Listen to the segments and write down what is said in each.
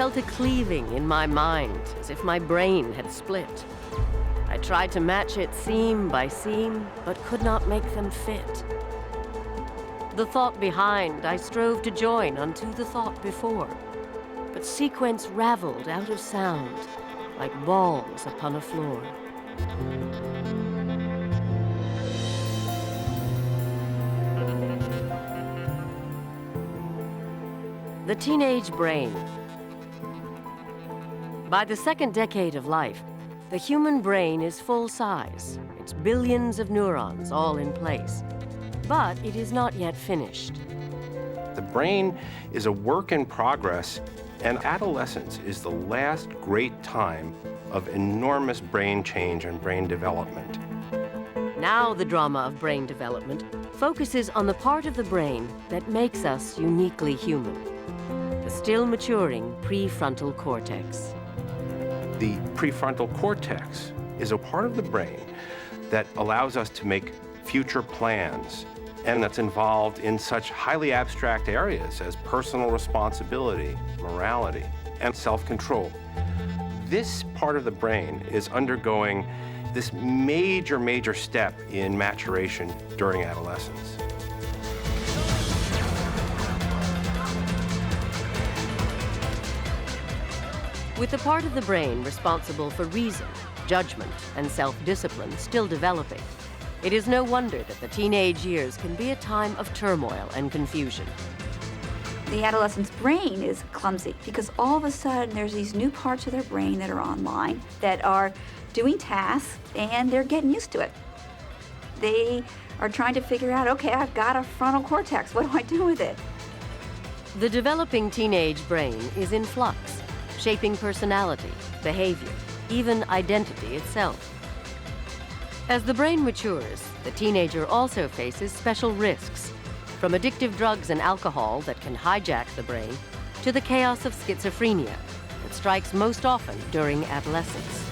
felt a cleaving in my mind, as if my brain had split. I tried to match it seam by seam, but could not make them fit. The thought behind I strove to join unto the thought before, but sequence raveled out of sound, like balls upon a floor. The teenage brain. By the second decade of life, the human brain is full size. It's billions of neurons all in place. But it is not yet finished. The brain is a work in progress, and adolescence is the last great time of enormous brain change and brain development. Now the drama of brain development focuses on the part of the brain that makes us uniquely human, the still maturing prefrontal cortex. The prefrontal cortex is a part of the brain that allows us to make future plans, and that's involved in such highly abstract areas as personal responsibility, morality, and self-control. This part of the brain is undergoing this major step in maturation during adolescence. With the part of the brain responsible for reason, judgment, and self-discipline still developing, it is no wonder that the teenage years can be a time of turmoil and confusion. The adolescent's brain is clumsy because all of a sudden there's these new parts of their brain that are online that are doing tasks and they're getting used to it. They are trying to figure out, okay, I've got a frontal cortex, what do I do with it? The developing teenage brain is in flux, shaping personality, behavior, even identity itself. As the brain matures, the teenager also faces special risks, from addictive drugs and alcohol that can hijack the brain to the chaos of schizophrenia that strikes most often during adolescence.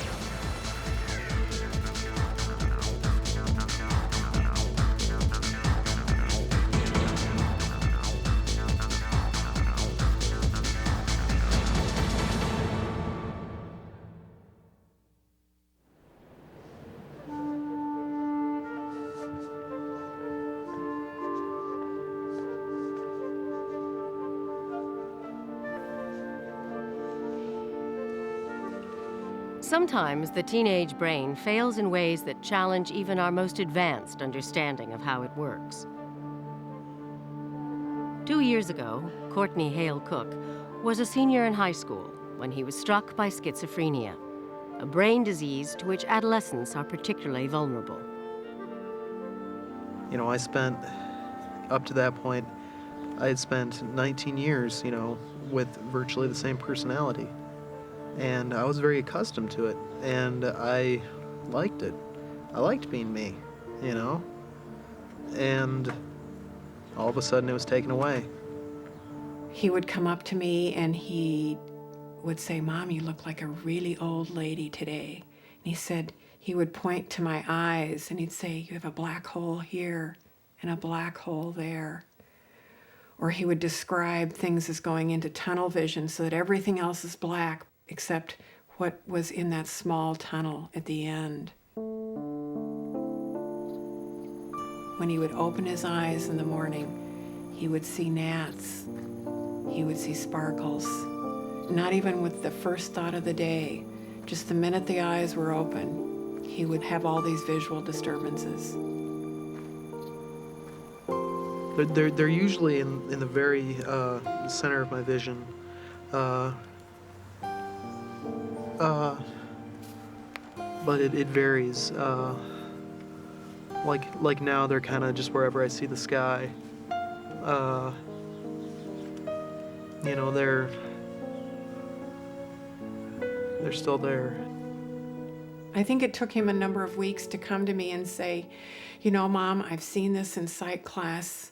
Sometimes the teenage brain fails in ways that challenge even our most advanced understanding of how it works. 2 years ago, Courtney Hale Cook was a senior in high school when he was struck by schizophrenia, a brain disease to which adolescents are particularly vulnerable. You know, up to that point, I had spent 19 years, with virtually the same personality. And I was very accustomed to it, and I liked it. I liked being me, And all of a sudden it was taken away. He would come up to me and he would say, "Mom, you look like a really old lady today." And he would point to my eyes and he'd say, "You have a black hole here and a black hole there." Or he would describe things as going into tunnel vision so that everything else is black except what was in that small tunnel at the end. When he would open his eyes in the morning, he would see gnats, he would see sparkles, not even with the first thought of the day, just the minute the eyes were open, he would have all these visual disturbances. They're usually in the very center of my vision. But it varies. Like now, they're kind of just wherever I see the sky. They're still there. I think it took him a number of weeks to come to me and say, "Mom, I've seen this in psych class,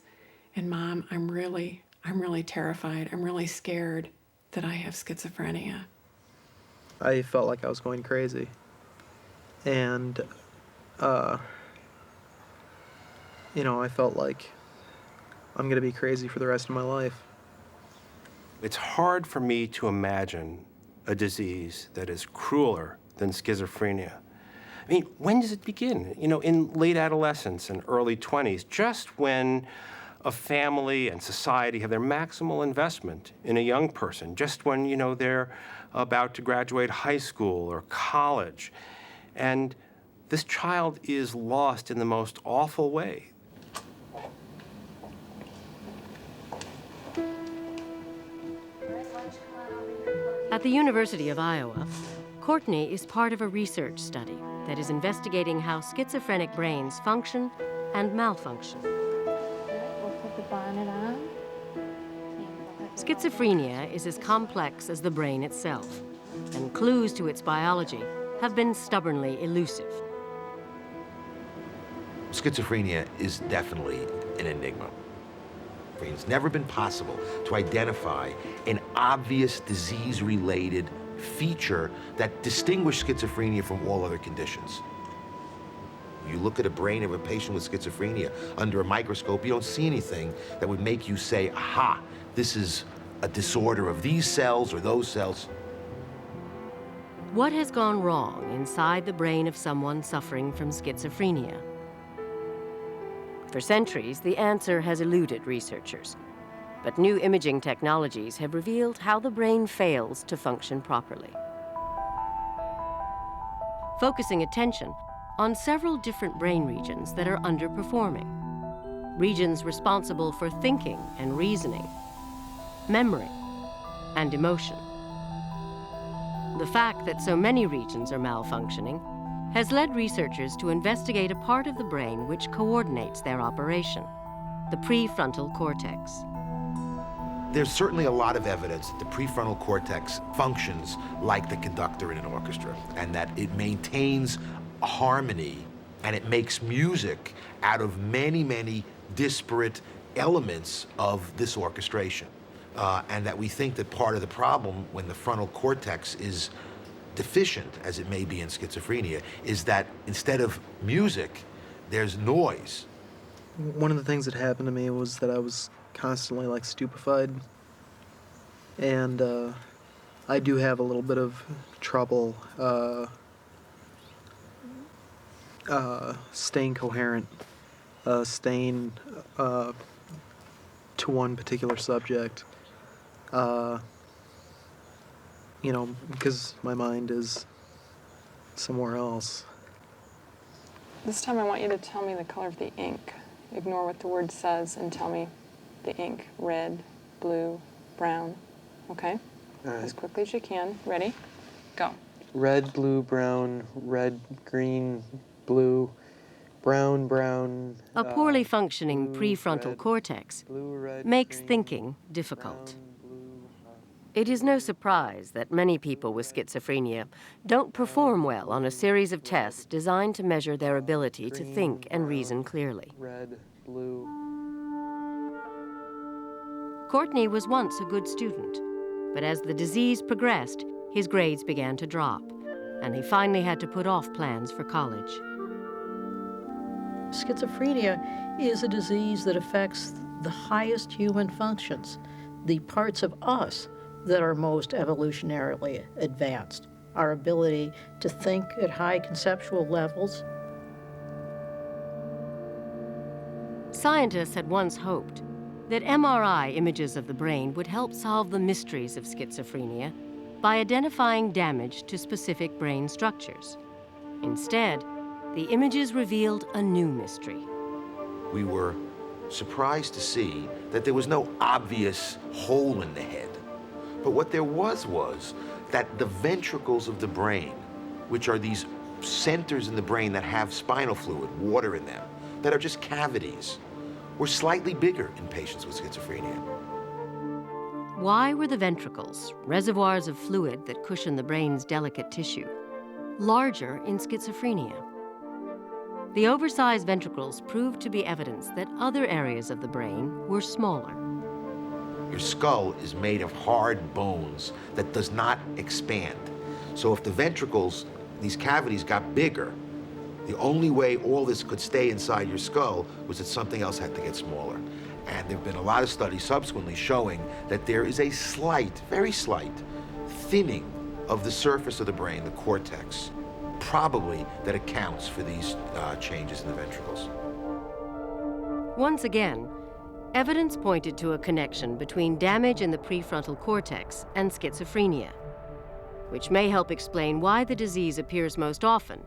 and Mom, I'm really terrified. I'm really scared that I have schizophrenia." I felt like I was going crazy. And, I felt like I'm going to be crazy for the rest of my life. It's hard for me to imagine a disease that is crueler than schizophrenia. I mean, when does it begin? You know, in late adolescence and early 20s, just when a family and society have their maximal investment in a young person, just when, you know, they're about to graduate high school or college. And this child is lost in the most awful way. At the University of Iowa, Courtney is part of a research study that is investigating how schizophrenic brains function and malfunction. We'll put the bonnet on. Schizophrenia is as complex as the brain itself, and clues to its biology have been stubbornly elusive. Schizophrenia is definitely an enigma. It's never been possible to identify an obvious disease-related feature that distinguishes schizophrenia from all other conditions. You look at a brain of a patient with schizophrenia under a microscope, you don't see anything that would make you say, aha, this is a disorder of these cells or those cells. What has gone wrong inside the brain of someone suffering from schizophrenia? For centuries, the answer has eluded researchers. But new imaging technologies have revealed how the brain fails to function properly. Focusing attention on several different brain regions that are underperforming. Regions responsible for thinking and reasoning, memory, and emotion. The fact that so many regions are malfunctioning has led researchers to investigate a part of the brain which coordinates their operation, the prefrontal cortex. There's certainly a lot of evidence that the prefrontal cortex functions like the conductor in an orchestra, and that it maintains harmony and it makes music out of many, many disparate elements of this orchestration. And that we think that part of the problem when the frontal cortex is deficient, as it may be in schizophrenia, is that instead of music, there's noise. One of the things that happened to me was that I was constantly like stupefied, and I do have a little bit of trouble staying coherent, staying to one particular subject. You know, because my mind is somewhere else. This time I want you to tell me the color of the ink. Ignore what the word says and tell me the ink. Red, blue, brown. Okay? All right. As quickly as you can. Ready? Go. Red, blue, brown, red, green, blue, brown, brown. A poorly functioning blue, prefrontal red, cortex blue, red, makes green, thinking difficult. brown, blue, It is no surprise that many people with schizophrenia don't perform well on a series of tests designed to measure their ability to think and reason clearly. red, blue. Courtney was once a good student, but as the disease progressed, his grades began to drop, and he finally had to put off plans for college. Schizophrenia is a disease that affects the highest human functions, the parts of us that are most evolutionarily advanced, our ability to think at high conceptual levels. Scientists had once hoped that MRI images of the brain would help solve the mysteries of schizophrenia by identifying damage to specific brain structures. Instead, the images revealed a new mystery. We were surprised to see that there was no obvious hole in the head. But what there was that the ventricles of the brain, which are these centers in the brain that have spinal fluid, water in them, that are just cavities, were slightly bigger in patients with schizophrenia. Why were the ventricles, reservoirs of fluid that cushion the brain's delicate tissue, larger in schizophrenia? The oversized ventricles proved to be evidence that other areas of the brain were smaller. Your skull is made of hard bones that does not expand. So if the ventricles, these cavities, got bigger, the only way all this could stay inside your skull was that something else had to get smaller. And there have been a lot of studies subsequently showing that there is a slight, very slight, thinning of the surface of the brain, the cortex, probably that accounts for these changes in the ventricles. Once again, evidence pointed to a connection between damage in the prefrontal cortex and schizophrenia, which may help explain why the disease appears most often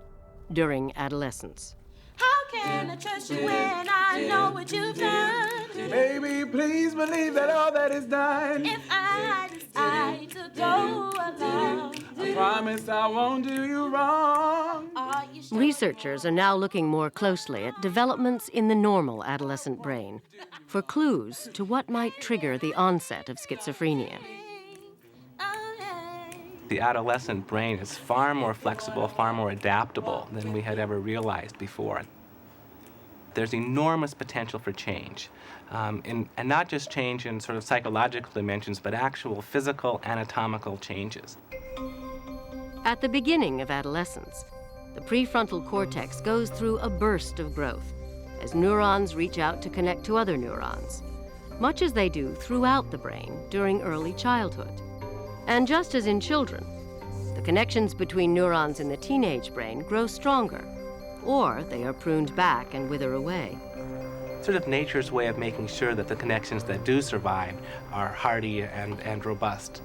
during adolescence. How can I trust you when I know what you've done? Baby, please believe that all that is done. If I decide to go along, I promise I won't do you wrong. are you sure? Researchers are now looking more closely at developments in the normal adolescent brain for clues to what might trigger the onset of schizophrenia. The adolescent brain is far more flexible, far more adaptable than we had ever realized before. There's enormous potential for change, and not just change in sort of psychological dimensions, but actual physical, anatomical changes. At the beginning of adolescence, the prefrontal cortex goes through a burst of growth as neurons reach out to connect to other neurons, much as they do throughout the brain during early childhood. And just as in children, the connections between neurons in the teenage brain grow stronger, or they are pruned back and wither away. Sort of nature's way of making sure that the connections that do survive are hardy and robust.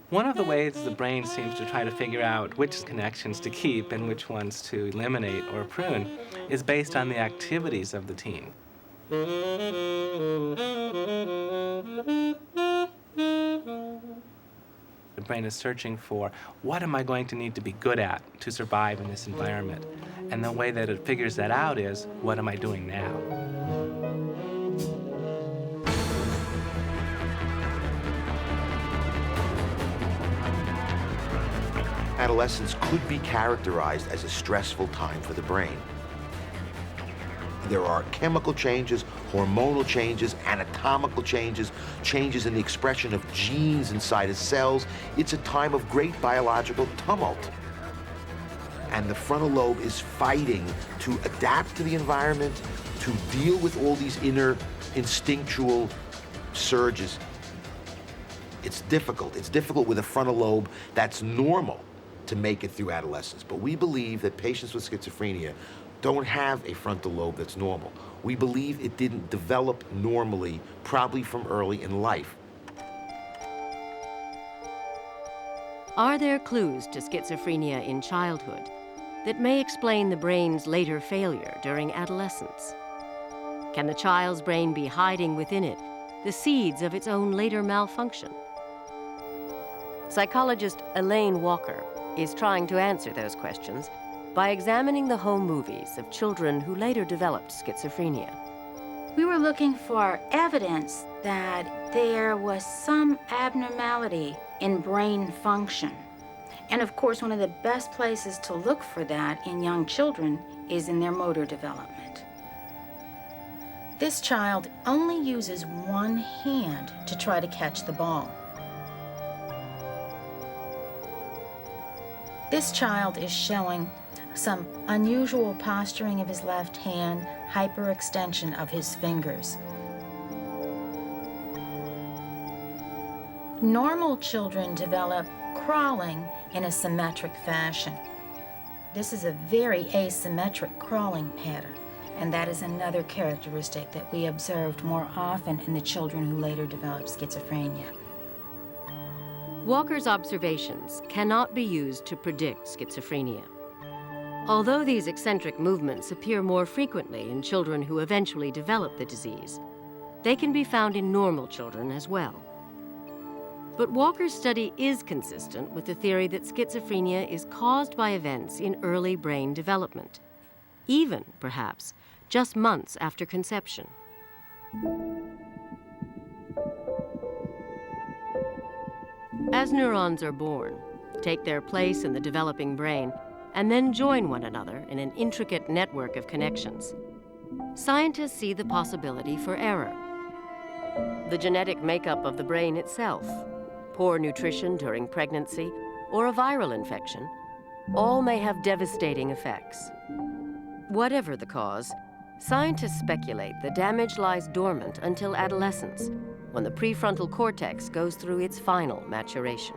One of the ways the brain seems to try to figure out which connections to keep and which ones to eliminate or prune is based on the activities of the teen. The brain is searching for, what am I going to need to be good at to survive in this environment? And the way that it figures that out is, what am I doing now? Adolescence could be characterized as a stressful time for the brain. There are chemical changes, hormonal changes, anatomical changes, changes in the expression of genes inside of cells. It's a time of great biological tumult. And the frontal lobe is fighting to adapt to the environment, to deal with all these inner instinctual surges. It's difficult. It's difficult with a frontal lobe that's normal to make it through adolescence. But we believe that patients with schizophrenia don't have a frontal lobe that's normal. We believe it didn't develop normally, probably from early in life. Are there clues to schizophrenia in childhood that may explain the brain's later failure during adolescence? Can the child's brain be hiding within it the seeds of its own later malfunction? Psychologist Elaine Walker is trying to answer those questions by examining the home movies of children who later developed schizophrenia. We were looking for evidence that there was some abnormality in brain function. And of course, one of the best places to look for that in young children is in their motor development. This child only uses one hand to try to catch the ball. This child is showing some unusual posturing of his left hand, hyperextension of his fingers. Normal children develop crawling in a symmetric fashion. This is a very asymmetric crawling pattern, and that is another characteristic that we observed more often in the children who later developed schizophrenia. Walker's observations cannot be used to predict schizophrenia. Although these eccentric movements appear more frequently in children who eventually develop the disease, they can be found in normal children as well. But Walker's study is consistent with the theory that schizophrenia is caused by events in early brain development, even, perhaps, just months after conception. As neurons are born, take their place in the developing brain, and then join one another in an intricate network of connections, scientists see the possibility for error. The genetic makeup of the brain itself, poor nutrition during pregnancy, or a viral infection, all may have devastating effects. Whatever the cause, scientists speculate the damage lies dormant until adolescence, when the prefrontal cortex goes through its final maturation.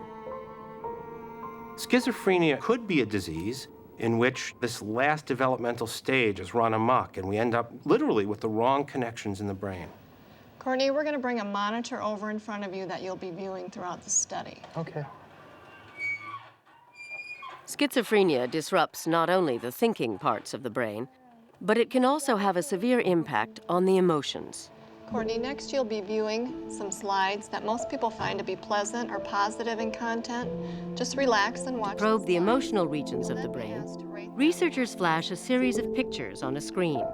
Schizophrenia could be a disease in which this last developmental stage is run amok, and we end up literally with the wrong connections in the brain. Courtney, we're going to bring a monitor over in front of you that you'll be viewing throughout the study. Okay. Schizophrenia disrupts not only the thinking parts of the brain, but it can also have a severe impact on the emotions. Courtney, next you'll be viewing some slides that most people find to be pleasant or positive in content. Just relax and watch. To probe the emotional regions of the brain, researchers flash a series of pictures on a screen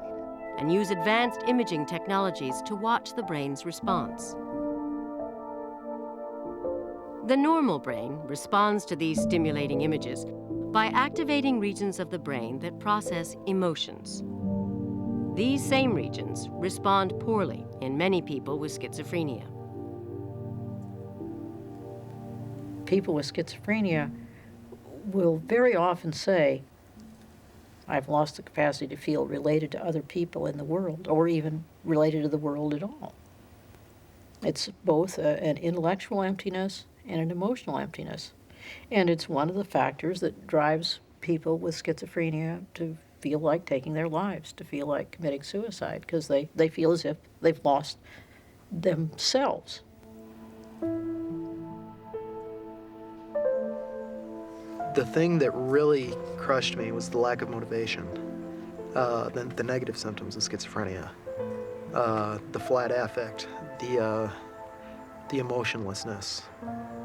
and use advanced imaging technologies to watch the brain's response. The normal brain responds to these stimulating images by activating regions of the brain that process emotions. These same regions respond poorly in many people with schizophrenia. People with schizophrenia will very often say, I've lost the capacity to feel related to other people in the world, or even related to the world at all. It's both an intellectual emptiness and an emotional emptiness. And it's one of the factors that drives people with schizophrenia to feel like taking their lives, to feel like committing suicide, because they feel as if they've lost themselves. The thing that really crushed me was the lack of motivation, the negative symptoms of schizophrenia, the flat affect, the emotionlessness,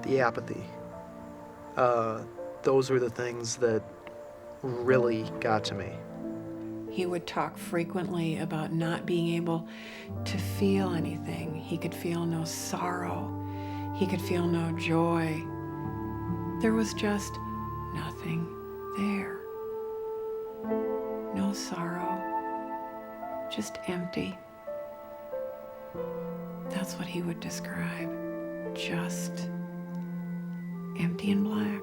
the apathy. Those were the things that really got to me. He would talk frequently about not being able to feel anything. He could feel no sorrow. He could feel no joy. There was just nothing there. No sorrow, just empty. That's what he would describe, just empty and black.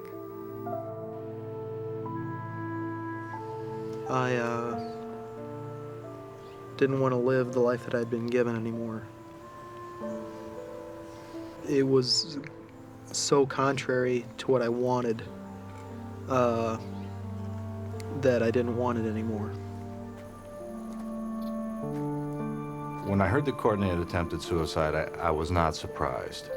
I didn't want to live the life that I'd been given anymore. It was so contrary to what I wanted that I didn't want it anymore. When I heard that Courtney had attempted suicide, I was not surprised.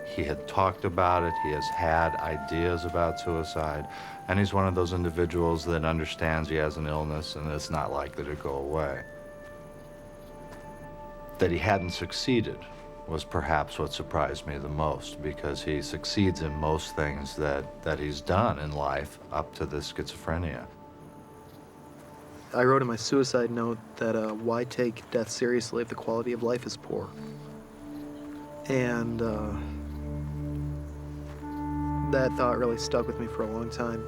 He had talked about it, he has had ideas about suicide, and he's one of those individuals that understands he has an illness and it's not likely to go away. That he hadn't succeeded was perhaps what surprised me the most, because he succeeds in most things that he's done in life up to this schizophrenia. I wrote in my suicide note that why take death seriously if the quality of life is poor? And that thought really stuck with me for a long time.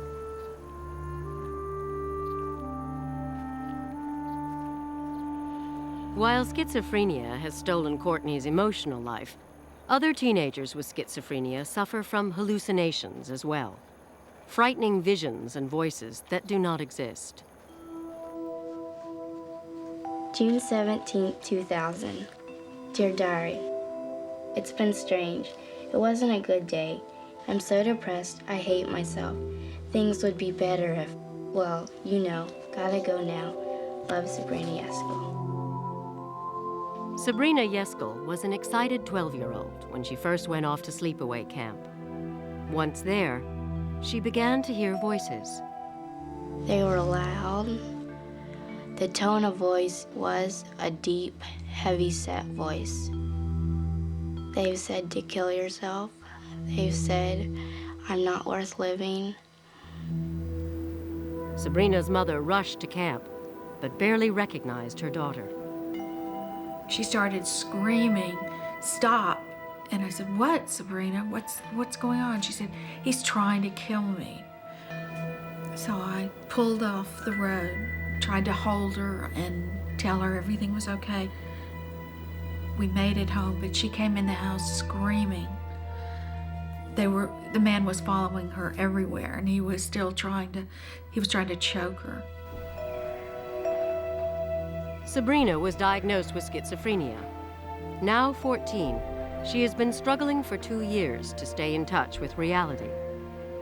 While schizophrenia has stolen Courtney's emotional life, other teenagers with schizophrenia suffer from hallucinations as well, frightening visions and voices that do not exist. June 17, 2000. Dear Diary, it's been strange. It wasn't a good day. I'm so depressed, I hate myself. Things would be better if, well, you know, gotta go now. Love, Sabrina Yeskel. Sabrina Yeskel was an excited 12-year-old when she first went off to sleepaway camp. Once there, she began to hear voices. They were loud. The tone of voice was a deep, heavy-set voice. They've said to kill yourself. They've said, I'm not worth living. Sabrina's mother rushed to camp, but barely recognized her daughter. She started screaming, stop. And I said, what, Sabrina? What's going on? She said, he's trying to kill me. So I pulled off the road, tried to hold her and tell her everything was okay. We made it home, but she came in the house screaming. The man was following her everywhere, and he was trying to choke her. Sabrina was diagnosed with schizophrenia. Now 14, she has been struggling for 2 years to stay in touch with reality.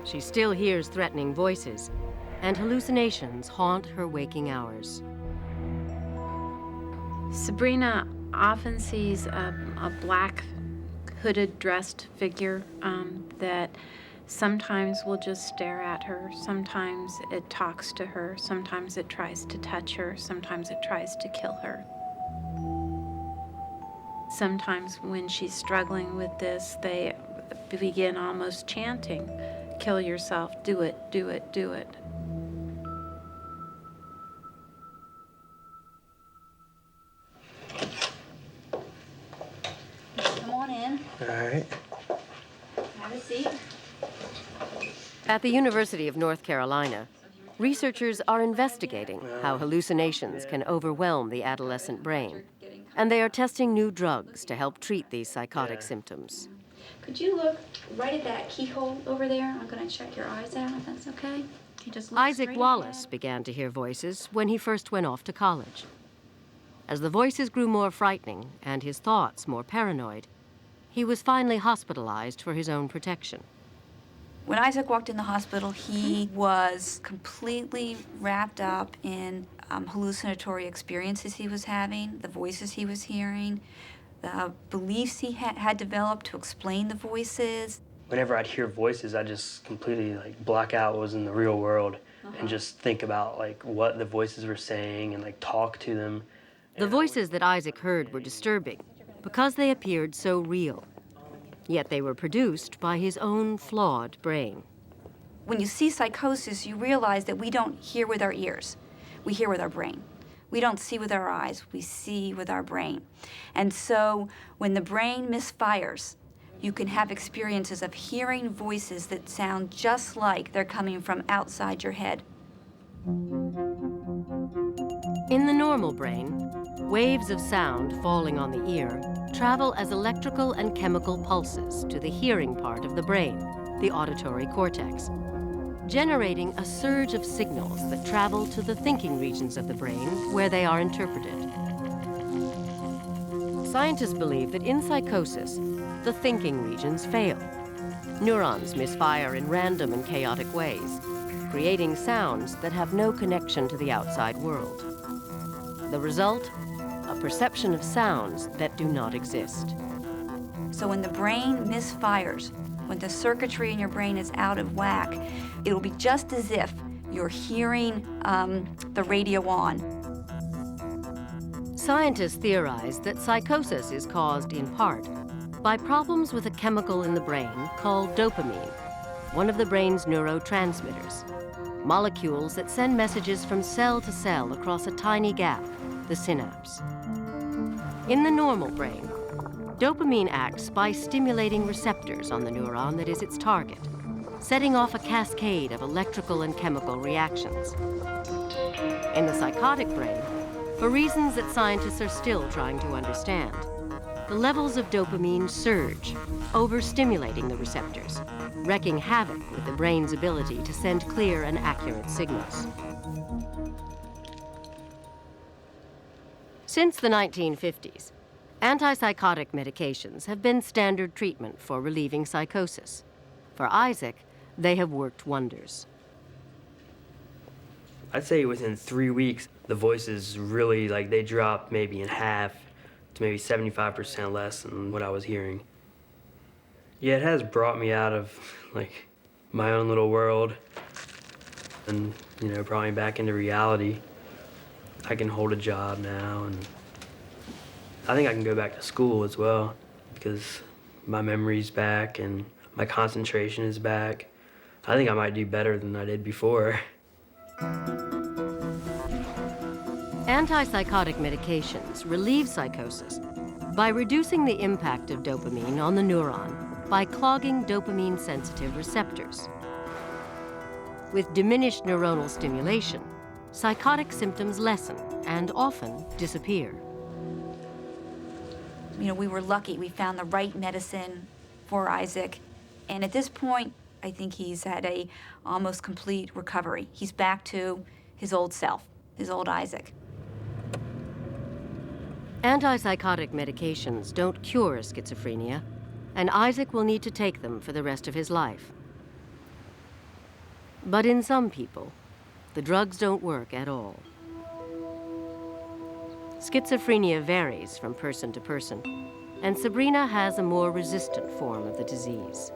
She still hears threatening voices, and hallucinations haunt her waking hours. Sabrina often sees a black hooded dressed figure that sometimes will just stare at her, sometimes it talks to her, sometimes it tries to touch her, sometimes it tries to kill her. Sometimes when she's struggling with this, they begin almost chanting, "Kill yourself, do it, do it, do it." Come on in. All right. Have a seat. At the University of North Carolina, researchers are investigating how hallucinations can overwhelm the adolescent brain, and they are testing new drugs to help treat these psychotic symptoms. Could you look right at that keyhole over there? I'm going to check your eyes out, if that's okay. You just look Isaac straight Wallace ahead. began to hear voices when he first went off to college. As the voices grew more frightening and his thoughts more paranoid, he was finally hospitalized for his own protection. When Isaac walked in the hospital, he was completely wrapped up in hallucinatory experiences he was having, the voices he was hearing, the beliefs he had developed to explain the voices. Whenever I'd hear voices, I just completely block out what was in the real world and just think about what the voices were saying and talk to them. The voices that Isaac heard were disturbing because they appeared so real. Yet they were produced by his own flawed brain. When you see psychosis, you realize that we don't hear with our ears. We hear with our brain. We don't see with our eyes. We see with our brain. And so when the brain misfires, you can have experiences of hearing voices that sound just like they're coming from outside your head. In the normal brain, waves of sound falling on the ear travel as electrical and chemical pulses to the hearing part of the brain, the auditory cortex, generating a surge of signals that travel to the thinking regions of the brain where they are interpreted. Scientists believe that in psychosis, the thinking regions fail. Neurons misfire in random and chaotic ways, creating sounds that have no connection to the outside world. The result? A perception of sounds that do not exist. So when the brain misfires, when the circuitry in your brain is out of whack, it'll be just as if you're hearing the radio on. Scientists theorize that psychosis is caused in part by problems with a chemical in the brain called dopamine, one of the brain's neurotransmitters, molecules that send messages from cell to cell across a tiny gap, the synapse. In the normal brain, dopamine acts by stimulating receptors on the neuron that is its target, setting off a cascade of electrical and chemical reactions. In the psychotic brain, for reasons that scientists are still trying to understand, the levels of dopamine surge, overstimulating the receptors, wreaking havoc with the brain's ability to send clear and accurate signals. Since the 1950s, antipsychotic medications have been standard treatment for relieving psychosis. For Isaac, they have worked wonders. I'd say within 3 weeks, the voices really, they dropped maybe in half to maybe 75% less than what I was hearing. Yeah, it has brought me out of, my own little world and, brought me back into reality. I can hold a job now, and I think I can go back to school as well because my memory's back and my concentration is back. I think I might do better than I did before. Antipsychotic medications relieve psychosis by reducing the impact of dopamine on the neuron by clogging dopamine-sensitive receptors. With diminished neuronal stimulation, psychotic symptoms lessen and often disappear. We were lucky. We found the right medicine for Isaac. And at this point, I think he's had a almost complete recovery. He's back to his old self, his old Isaac. Antipsychotic medications don't cure schizophrenia, and Isaac will need to take them for the rest of his life. But in some people, the drugs don't work at all. Schizophrenia varies from person to person, and Sabrina has a more resistant form of the disease.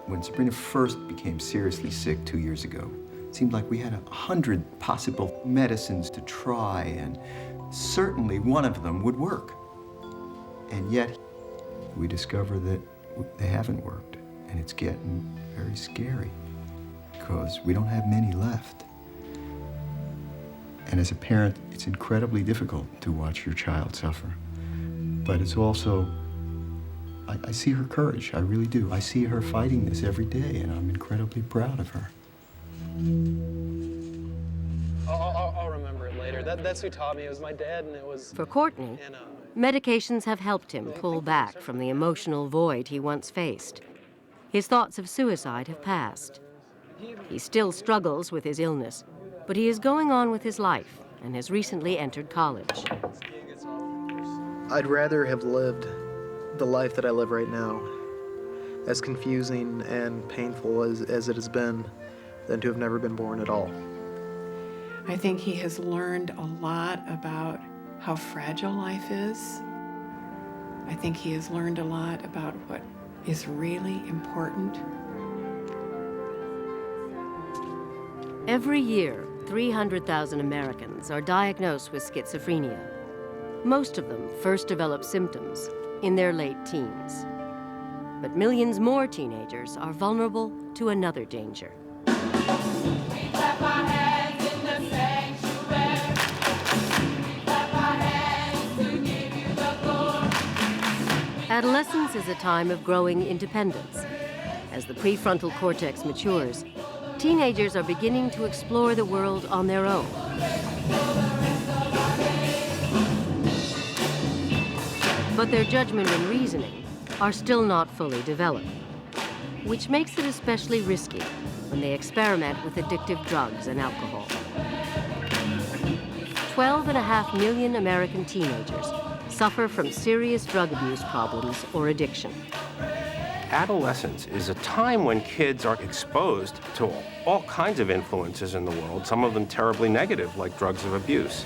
When Sabrina first became seriously sick 2 years ago, it seemed like we had 100 possible medicines to try, and certainly one of them would work. And yet, we discover that they haven't worked, and it's getting very scary because we don't have many left. And as a parent, it's incredibly difficult to watch your child suffer. But it's also, I see her courage, I really do. I see her fighting this every day, and I'm incredibly proud of her. I'll remember it later. That's who taught me. It was my dad, and it was... For Courtney, medications have helped him pull back from the emotional void he once faced. His thoughts of suicide have passed. He still struggles with his illness, but he is going on with his life and has recently entered college. I'd rather have lived the life that I live right now, as confusing and painful as it has been, than to have never been born at all. I think he has learned a lot about how fragile life is. I think he has learned a lot about what is really important. Every year, 300,000 Americans are diagnosed with schizophrenia. Most of them first develop symptoms in their late teens. But millions more teenagers are vulnerable to another danger. Adolescence is a time of growing independence. As the prefrontal cortex matures, teenagers are beginning to explore the world on their own. But their judgment and reasoning are still not fully developed, which makes it especially risky when they experiment with addictive drugs and alcohol. 12.5 million American teenagers suffer from serious drug abuse problems or addiction. Adolescence is a time when kids are exposed to all kinds of influences in the world, some of them terribly negative, like drugs of abuse.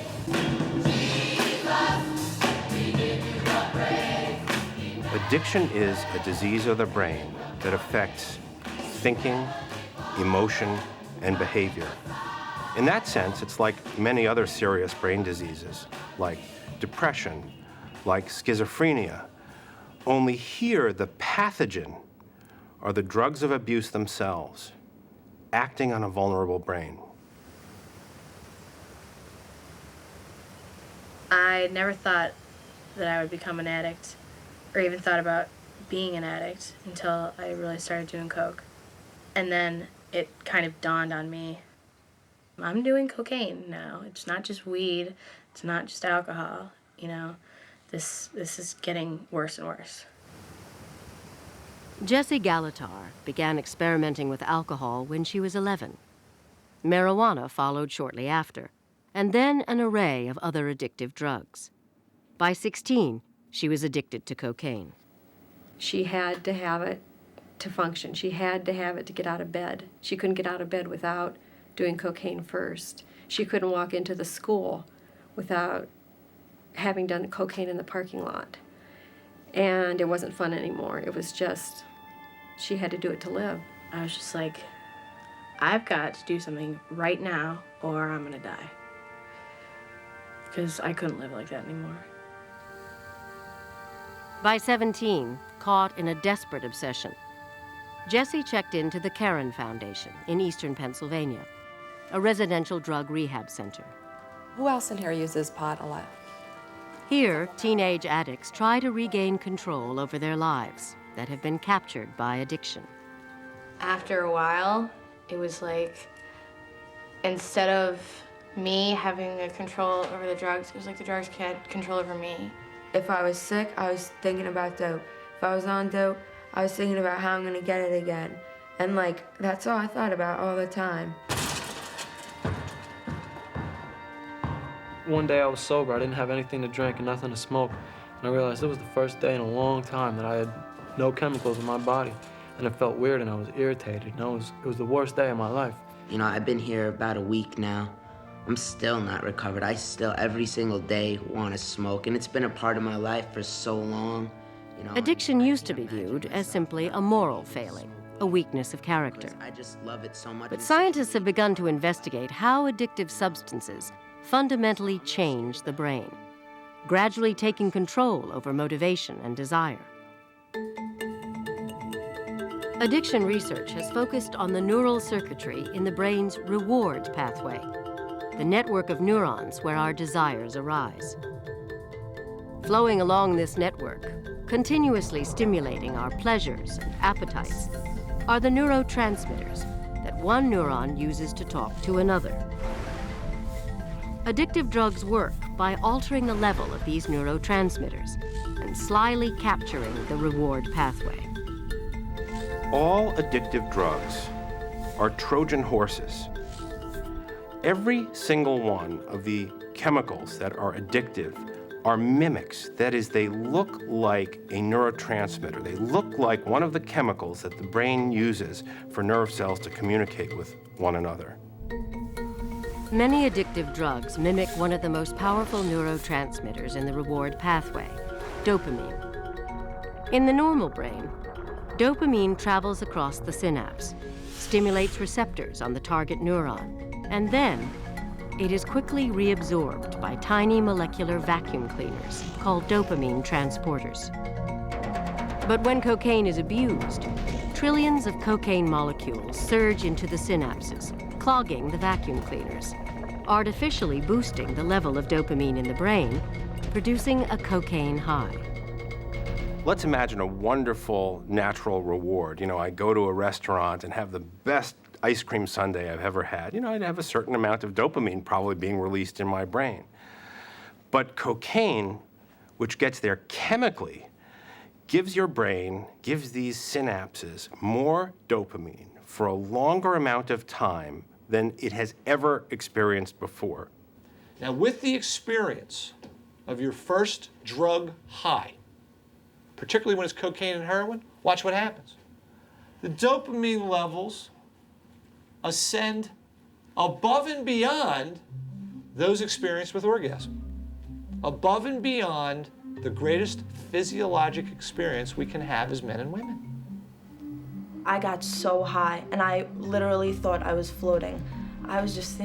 Addiction is a disease of the brain that affects thinking, emotion, and behavior. In that sense, it's like many other serious brain diseases, like depression, like schizophrenia. Only here, the pathogen are the drugs of abuse themselves, acting on a vulnerable brain. I never thought that I would become an addict, or even thought about being an addict until I really started doing coke. And then it kind of dawned on me, I'm doing cocaine now. It's not just weed, it's not just alcohol, you know. This is getting worse and worse. Jessie Galatar began experimenting with alcohol when she was 11. Marijuana followed shortly after, and then an array of other addictive drugs. By 16, she was addicted to cocaine. She had to have it to function. She had to have it to get out of bed. She couldn't get out of bed without doing cocaine first. She couldn't walk into the school without having done cocaine in the parking lot. And it wasn't fun anymore. It was just, she had to do it to live. I was just like, I've got to do something right now or I'm gonna die. Because I couldn't live like that anymore. By 17, caught in a desperate obsession, Jessie checked into the Karen Foundation in eastern Pennsylvania, a residential drug rehab center. Who else in here uses pot a lot? Here, teenage addicts try to regain control over their lives that have been captured by addiction. After a while, it was like, instead of me having the control over the drugs, it was like the drugs had control over me. If I was sick, I was thinking about dope. If I was on dope, I was thinking about how I'm gonna get it again. And like, that's all I thought about all the time. One day I was sober, I didn't have anything to drink and nothing to smoke. And I realized it was the first day in a long time that I had no chemicals in my body. And it felt weird and I was irritated. And it was the worst day of my life. You know, I've been here about a week now. I'm still not recovered. I still, every single day, want to smoke. And it's been a part of my life for so long. You know, Addiction used to be viewed as simply a moral failing, a weakness of character. I just love it so much. But scientists have begun to investigate how addictive substances fundamentally change the brain, gradually taking control over motivation and desire. Addiction research has focused on the neural circuitry in the brain's reward pathway, the network of neurons where our desires arise. Flowing along this network, continuously stimulating our pleasures and appetites, are the neurotransmitters that one neuron uses to talk to another. Addictive drugs work by altering the level of these neurotransmitters and slyly capturing the reward pathway. All addictive drugs are Trojan horses. Every single one of the chemicals that are addictive are mimics. That is, they look like a neurotransmitter. They look like one of the chemicals that the brain uses for nerve cells to communicate with one another. Many addictive drugs mimic one of the most powerful neurotransmitters in the reward pathway, dopamine. In the normal brain, dopamine travels across the synapse, stimulates receptors on the target neuron, and then it is quickly reabsorbed by tiny molecular vacuum cleaners called dopamine transporters. But when cocaine is abused, trillions of cocaine molecules surge into the synapses, clogging the vacuum cleaners, artificially boosting the level of dopamine in the brain, producing a cocaine high. Let's imagine a wonderful natural reward. You know, I go to a restaurant and have the best ice cream sundae I've ever had. You know, I'd have a certain amount of dopamine probably being released in my brain. But cocaine, which gets there chemically, gives your brain, gives these synapses more dopamine for a longer amount of time than it has ever experienced before. Now, with the experience of your first drug high, particularly when it's cocaine and heroin, watch what happens. The dopamine levels ascend above and beyond those experienced with orgasm, above and beyond the greatest physiologic experience we can have as men and women. I got so high, and I literally thought I was floating. I was just,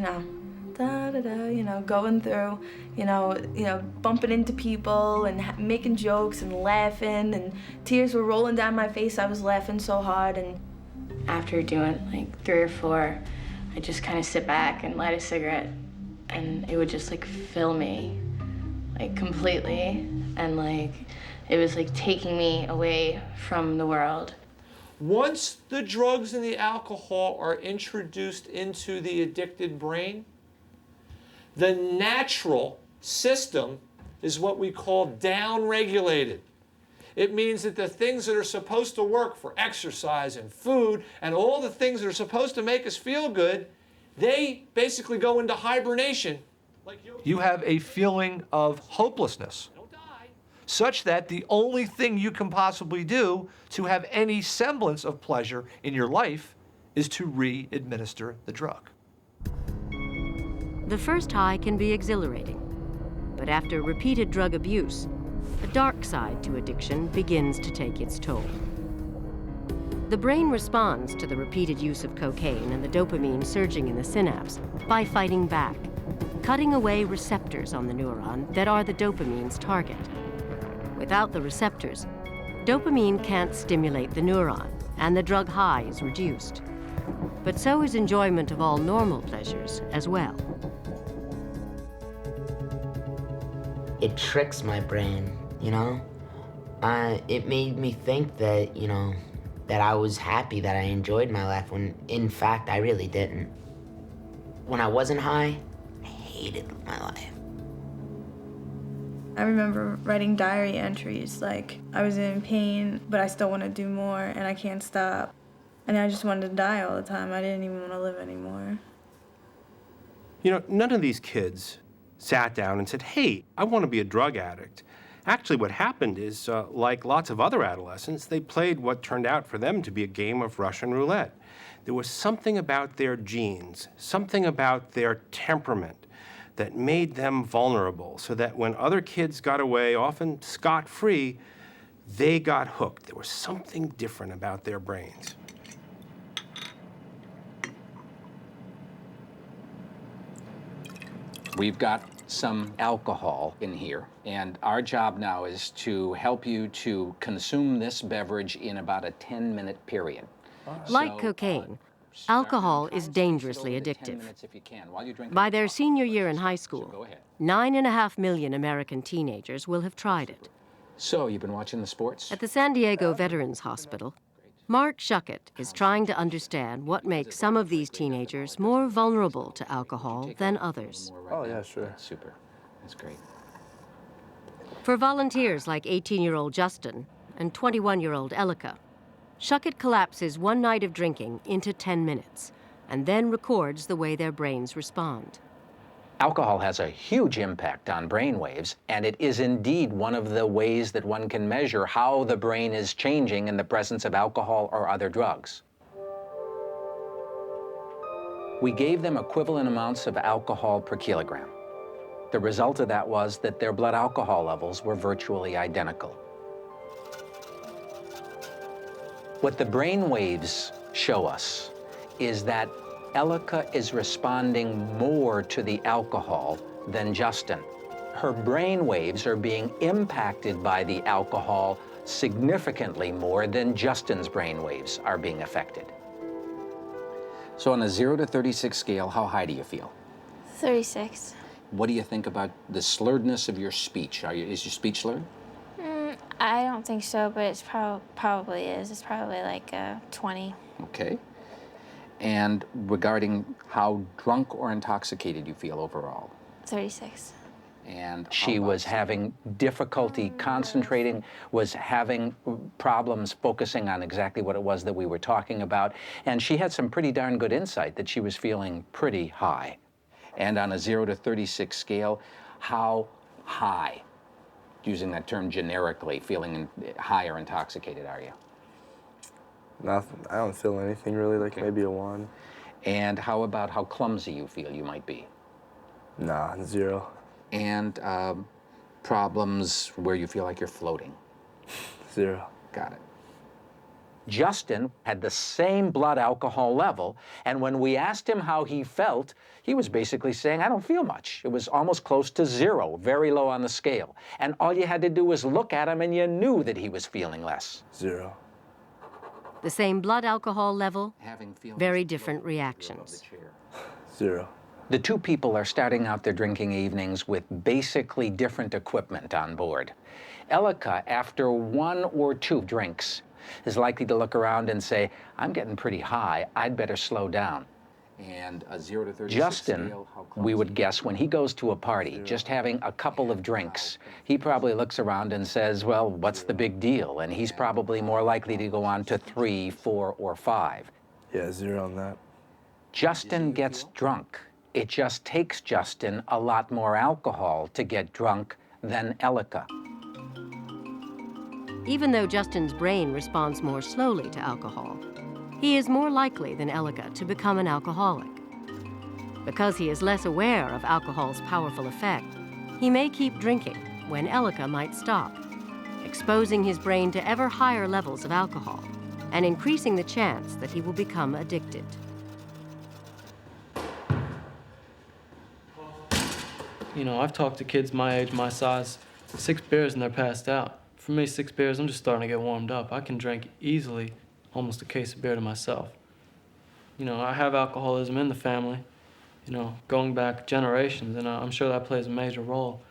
going through, bumping into people and making jokes and laughing, and tears were rolling down my face. I was laughing so hard. And after doing like 3 or 4, I just kind of sit back and light a cigarette, and it would just like fill me, like completely, and like it was like taking me away from the world. Once the drugs and the alcohol are introduced into the addicted brain, the natural system is what we call down-regulated. It means that the things that are supposed to work for exercise and food and all the things that are supposed to make us feel good, they basically go into hibernation. You have a feeling of hopelessness, such that the only thing you can possibly do to have any semblance of pleasure in your life is to re-administer the drug. The first high can be exhilarating, but after repeated drug abuse, a dark side to addiction begins to take its toll. The brain responds to the repeated use of cocaine and the dopamine surging in the synapse by fighting back, cutting away receptors on the neuron that are the dopamine's target. Without the receptors, dopamine can't stimulate the neuron, and the drug high is reduced. But so is enjoyment of all normal pleasures as well. It tricks my brain, It made me think that, that I was happy, that I enjoyed my life, when in fact I really didn't. When I wasn't high, I hated my life. I remember writing diary entries like, I was in pain, but I still want to do more, and I can't stop. And I just wanted to die all the time. I didn't even want to live anymore. You know, none of these kids sat down and said, hey, I want to be a drug addict. Actually, what happened is, like lots of other adolescents, they played what turned out for them to be a game of Russian roulette. There was something about their genes, something about their temperament that made them vulnerable, so that when other kids got away, often scot-free, they got hooked. There was something different about their brains. We've got some alcohol in here, and our job now is to help you to consume this beverage in about a 10-minute period. Like cocaine, alcohol is dangerously addictive. By their senior year in high school, 9.5 million American teenagers will have tried it. So, you've been watching the sports? At the San Diego Veterans Hospital, Mark Shuckett is trying to understand what makes some of these teenagers more vulnerable to alcohol than others. Oh, yeah, sure. Super. That's great. For volunteers like 18-year-old Justin and 21-year-old Elika, Shuckett collapses one night of drinking into 10 minutes and then records the way their brains respond. Alcohol has a huge impact on brain waves, and it is indeed one of the ways that one can measure how the brain is changing in the presence of alcohol or other drugs. We gave them equivalent amounts of alcohol per kilogram. The result of that was that their blood alcohol levels were virtually identical. What the brain waves show us is that Elika is responding more to the alcohol than Justin. Her brain waves are being impacted by the alcohol significantly more than Justin's brain waves are being affected. So on a 0 to 36 scale, how high do you feel? 36. What do you think about the slurredness of your speech? Is your speech slurred? I don't think so, but it's probably is. It's probably like 20. Okay. And regarding how drunk or intoxicated you feel overall? 36. And she was having difficulty concentrating, was having problems focusing on exactly what it was that we were talking about. And she had some pretty darn good insight that she was feeling pretty high. And on a 0 to 36 scale, how high, using that term generically, feeling high or intoxicated are you? Nothing. I don't feel anything really, like maybe a 1. And how about how clumsy you feel you might be? Nah, 0. And problems where you feel like you're floating? 0. Got it. Justin had the same blood alcohol level, and when we asked him how he felt, he was basically saying, I don't feel much. It was almost close to 0, very low on the scale. And all you had to do was look at him and you knew that he was feeling less. 0. The same blood alcohol level, very different reactions. 0. The two people are starting out their drinking evenings with basically different equipment on board. Elika, after 1 or 2 drinks, is likely to look around and say, I'm getting pretty high, I'd better slow down. And a 0 to 36 Justin, scale, we would guess, when he goes to a party, just having a couple of drinks, he probably looks around and says, well, what's the big deal? And he's probably more likely to go on to 3, 4, or 5. Yeah, 0 on that. Justin gets drunk. It just takes Justin a lot more alcohol to get drunk than Elika. Even though Justin's brain responds more slowly to alcohol, he is more likely than Elika to become an alcoholic. Because he is less aware of alcohol's powerful effect, he may keep drinking when Elika might stop, exposing his brain to ever higher levels of alcohol and increasing the chance that he will become addicted. You know, I've talked to kids my age, my size, 6 beers and they're passed out. For me, 6 beers, I'm just starting to get warmed up. I can drink easily almost a case of beer to myself. You know, I have alcoholism in the family, you know, going back generations, and I'm sure that plays a major role.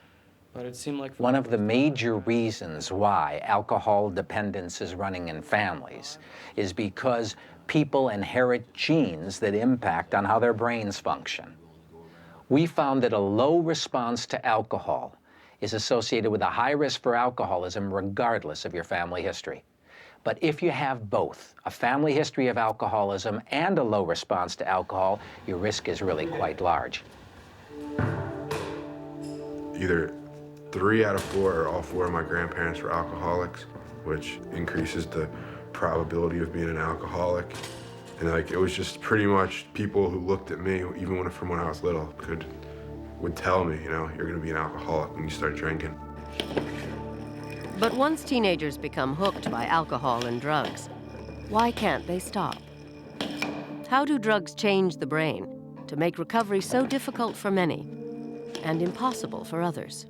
But it seemed like... One of the major reasons why alcohol dependence is running in families is because people inherit genes that impact on how their brains function. We found that a low response to alcohol is associated with a high risk for alcoholism regardless of your family history. But if you have both, a family history of alcoholism and a low response to alcohol, your risk is really quite large. Either 3 out of 4 or all 4 of my grandparents were alcoholics, which increases the probability of being an alcoholic. And like, it was just pretty much people who looked at me, even from when I was little, would tell me, you know, you're gonna be an alcoholic when you start drinking. But once teenagers become hooked by alcohol and drugs, why can't they stop? How do drugs change the brain to make recovery so difficult for many and impossible for others?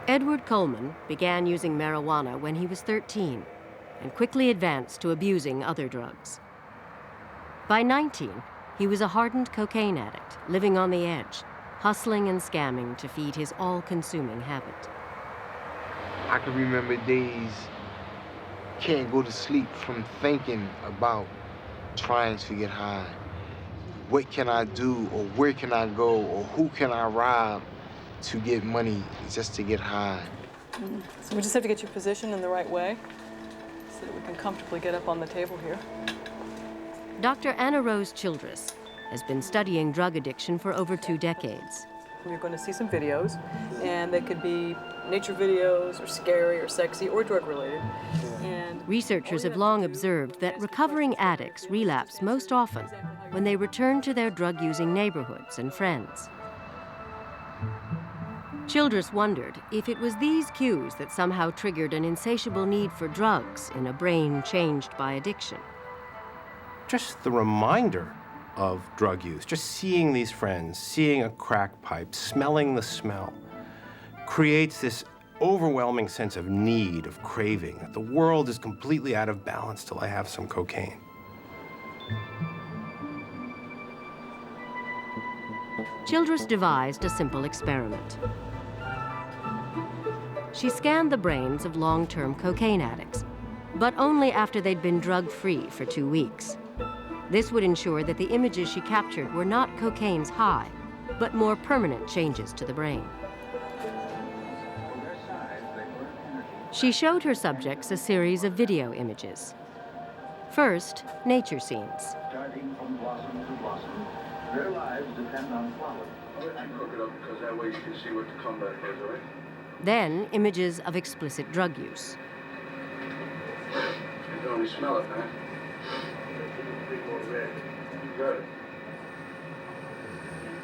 Edward Coleman began using marijuana when he was 13 and quickly advanced to abusing other drugs. By 19, he was a hardened cocaine addict, living on the edge, hustling and scamming to feed his all-consuming habit. I can remember days, can't go to sleep from thinking about trying to get high. What can I do, or where can I go, or who can I rob to get money just to get high? So we just have to get you positioned in the right way so that we can comfortably get up on the table here. Dr. Anna Rose Childress has been studying drug addiction for over 2 decades. We're going to see some videos, and they could be nature videos, or scary, or sexy, or drug-related. And researchers have long observed that recovering addicts relapse most often when they return to their drug-using neighborhoods and friends. Childress wondered if it was these cues that somehow triggered an insatiable need for drugs in a brain changed by addiction. Just the reminder of drug use, just seeing these friends, seeing a crack pipe, smelling the smell, creates this overwhelming sense of need, of craving, that the world is completely out of balance till I have some cocaine. Childress devised a simple experiment. She scanned the brains of long-term cocaine addicts, but only after they'd been drug-free for 2 weeks. This would ensure that the images she captured were not cocaine's high, but more permanent changes to the brain. She showed her subjects a series of video images. First, nature scenes. Starting from blossom to blossom, their lives depend on flowers. I cook it up because that way you can see what the comeback is, all right? Then, images of explicit drug use. You can only smell it, man. Good.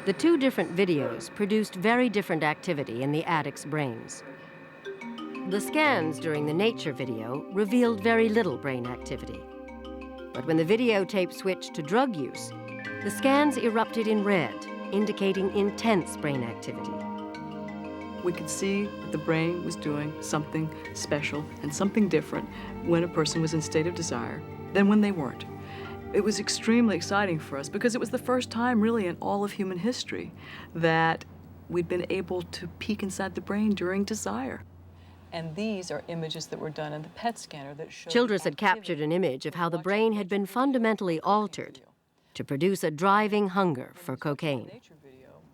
The 2 different videos produced very different activity in the addicts' brains. The scans during the nature video revealed very little brain activity. But when the videotape switched to drug use, the scans erupted in red, indicating intense brain activity. We could see that the brain was doing something special and something different when a person was in a state of desire than when they weren't. It was extremely exciting for us because it was the first time really in all of human history that we'd been able to peek inside the brain during desire. And these are images that were done in the PET scanner that showed... Childress had captured an image of how the brain had been fundamentally altered to produce a driving hunger for cocaine.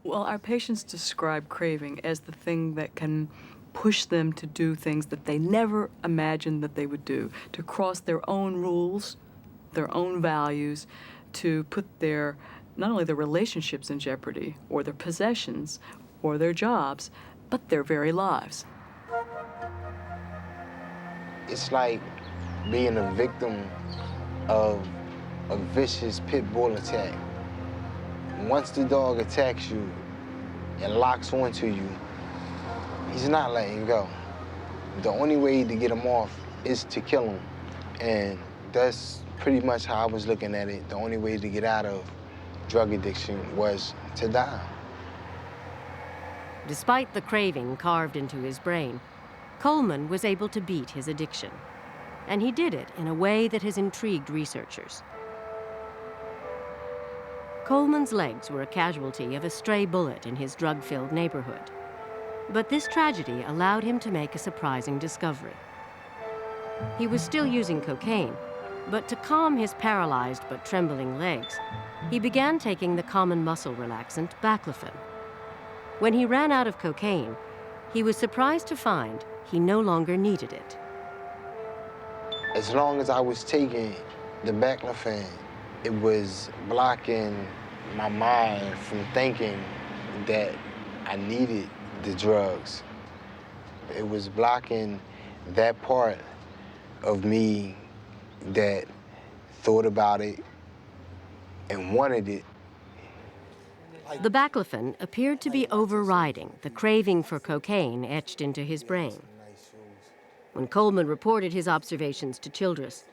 Well, our patients describe craving as the thing that can push them to do things that they never imagined that they would do, to cross their own rules, their own values, to put their, not only their relationships in jeopardy, or their possessions, or their jobs, but their very lives. It's like being a victim of a vicious pit bull attack. Once the dog attacks you and locks onto you, he's not letting go. The only way to get him off is to kill him. And that's pretty much how I was looking at it. The only way to get out of drug addiction was to die. Despite the craving carved into his brain, Coleman was able to beat his addiction. And he did it in a way that has intrigued researchers. Coleman's legs were a casualty of a stray bullet in his drug-filled neighborhood. But this tragedy allowed him to make a surprising discovery. He was still using cocaine, but to calm his paralyzed but trembling legs, he began taking the common muscle relaxant baclofen. When he ran out of cocaine, he was surprised to find he no longer needed it. As long as I was taking the baclofen, it was blocking my mind from thinking that I needed the drugs. It was blocking that part of me that thought about it and wanted it. The baclofen appeared to be overriding the craving for cocaine etched into his brain. When Coleman reported his observations to Childress,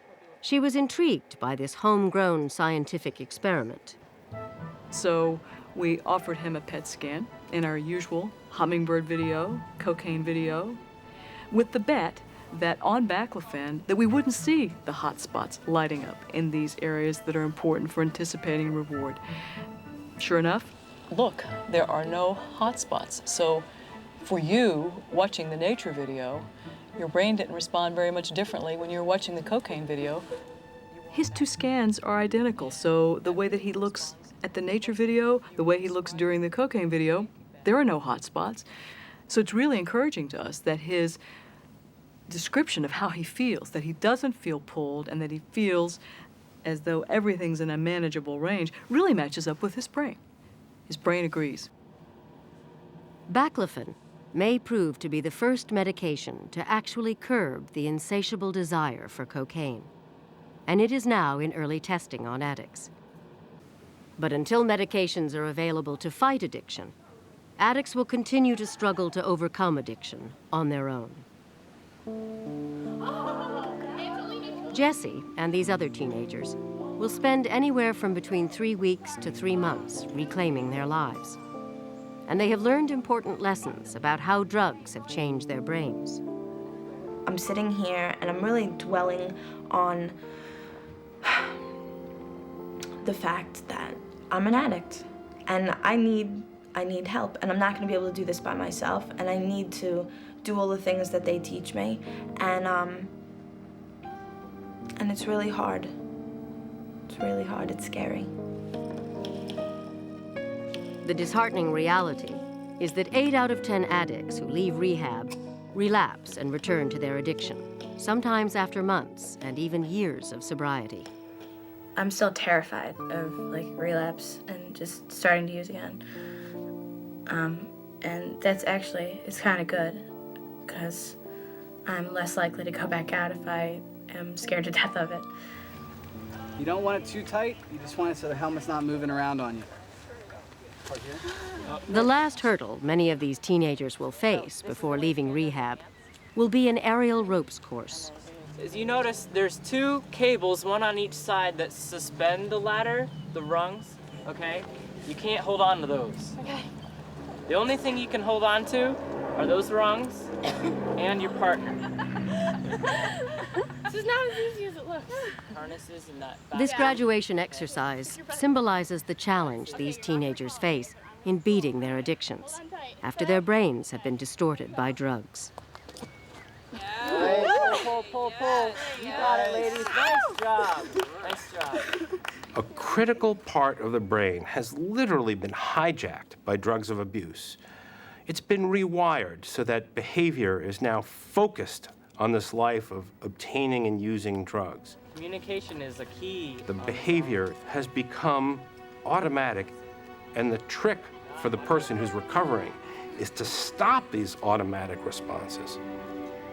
she was intrigued by this homegrown scientific experiment. So we offered him a PET scan in our usual hummingbird video, cocaine video, with the bet that on baclofen that we wouldn't see the hot spots lighting up in these areas that are important for anticipating reward. Sure enough, look, there are no hot spots. So for you watching the nature video, your brain didn't respond very much differently when you're watching the cocaine video. His two scans are identical, so the way that he looks at the nature video, the way he looks during the cocaine video, there are no hot spots. So it's really encouraging to us that his description of how he feels, that he doesn't feel pulled and that he feels as though everything's in a manageable range, really matches up with his brain. His brain agrees. Baclofen may prove to be the first medication to actually curb the insatiable desire for cocaine, and it is now in early testing on addicts. But until medications are available to fight addiction, addicts will continue to struggle to overcome addiction on their own. Jesse and these other teenagers will spend anywhere from between 3 weeks to 3 months reclaiming their lives. And they have learned important lessons about how drugs have changed their brains. I'm sitting here and I'm really dwelling on the fact that I'm an addict and I need help, and I'm not going to be able to do this by myself, and I need to do all the things that they teach me, and it's really hard. It's really hard. It's scary. The disheartening reality is that 8 out of 10 addicts who leave rehab relapse and return to their addiction, sometimes after months and even years of sobriety. I'm still terrified of relapse and just starting to use again. And that's actually, it's kind of good because I'm less likely to go back out if I am scared to death of it. You don't want it too tight, you just want it so the helmet's not moving around on you. The last hurdle many of these teenagers will face before leaving rehab will be an aerial ropes course. As you notice, there's 2 cables, one on each side, that suspend the ladder, the rungs, okay? You can't hold on to those. Okay. The only thing you can hold on to are those rungs and your partner. This is not as easy as it looks. Harnesses and that. This graduation exercise symbolizes the challenge these teenagers face in beating their addictions after their brains have been distorted by drugs. Pull. You got it, ladies. Nice job. Nice job. A critical part of the brain has literally been hijacked by drugs of abuse. It's been rewired so that behavior is now focused on this life of obtaining and using drugs. Communication is a key. The behavior has become automatic, and the trick for the person who's recovering is to stop these automatic responses.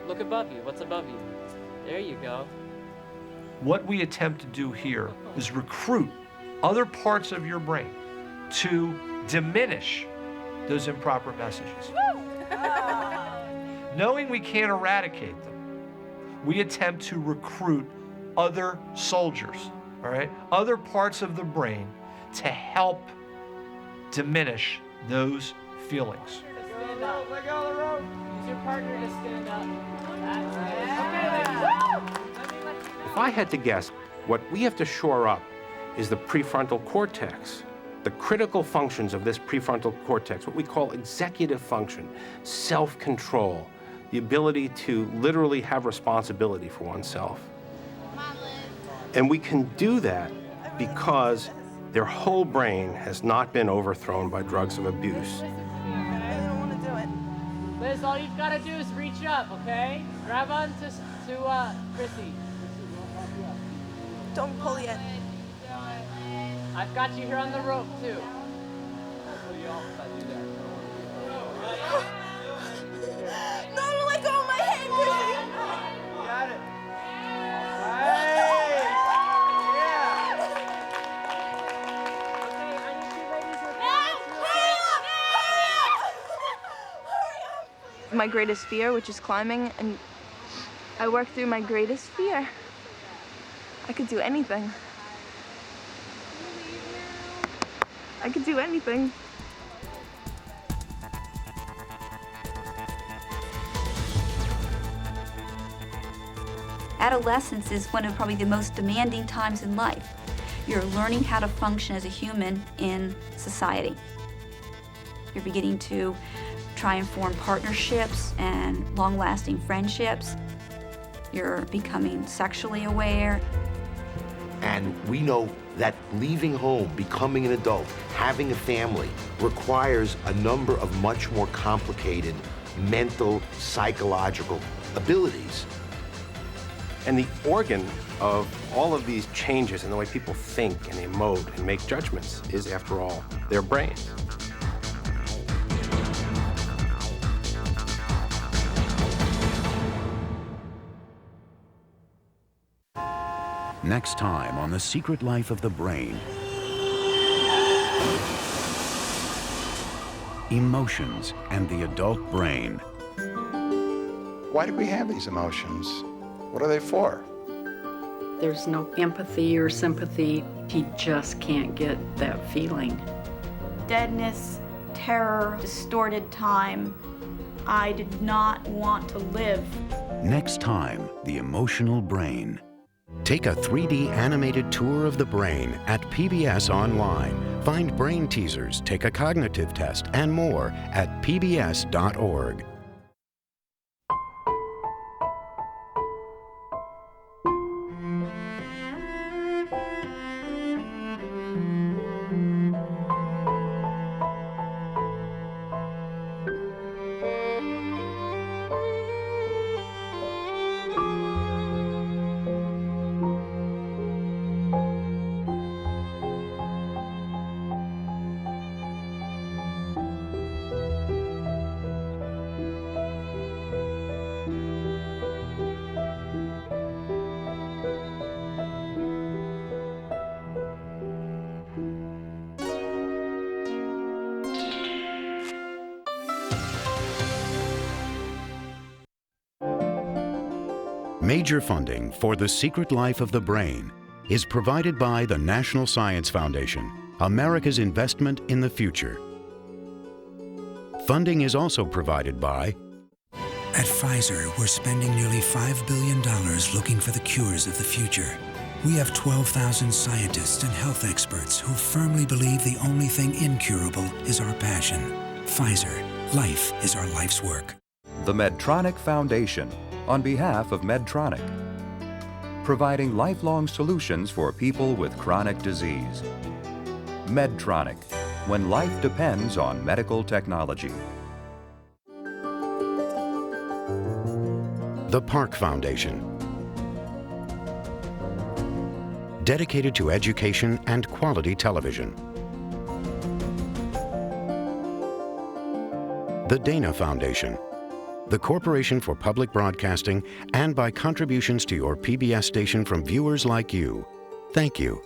Look above you. What's above you? There you go. What we attempt to do here is recruit other parts of your brain to diminish those improper messages. Knowing we can't eradicate them, we attempt to recruit other soldiers, all right? Other parts of the brain to help diminish those feelings. Stand up. Let go of the rope. Use your partner to stand up. That's it. If I had to guess, what we have to shore up is the prefrontal cortex. The critical functions of this prefrontal cortex, what we call executive function, self-control, the ability to literally have responsibility for oneself. And we can do that because their whole brain has not been overthrown by drugs of abuse. Liz, all you've got to do is reach up, okay? Grab on to Chrissy. Don't pull yet. I've got you here on the rope, too. No, don't let go of my hand, Chrissy. Got it. My greatest fear, which is climbing, and I worked through my greatest fear. I could do anything. I could do anything. Adolescence is one of probably the most demanding times in life. You're learning how to function as a human in society. You're beginning to try and form partnerships and long-lasting friendships. You're becoming sexually aware. And we know that leaving home, becoming an adult, having a family requires a number of much more complicated mental, psychological abilities. And the organ of all of these changes in the way people think and emote and make judgments is, after all, their brain. Next time on The Secret Life of the Brain. Emotions and the adult brain. Why do we have these emotions? What are they for? There's no empathy or sympathy. He just can't get that feeling. Deadness, terror, distorted time. I did not want to live. Next time, the emotional brain. Take a 3D animated tour of the brain at PBS Online. Find brain teasers, take a cognitive test, and more at pbs.org. Major funding for The Secret Life of the Brain is provided by the National Science Foundation, America's investment in the future. Funding is also provided by... At Pfizer, we're spending nearly $5 billion looking for the cures of the future. We have 12,000 scientists and health experts who firmly believe the only thing incurable is our passion. Pfizer, life is our life's work. The Medtronic Foundation, on behalf of Medtronic, providing lifelong solutions for people with chronic disease. Medtronic, when life depends on medical technology. The Park Foundation, dedicated to education and quality television. The Dana Foundation, the Corporation for Public Broadcasting, and by contributions to your PBS station from viewers like you. Thank you.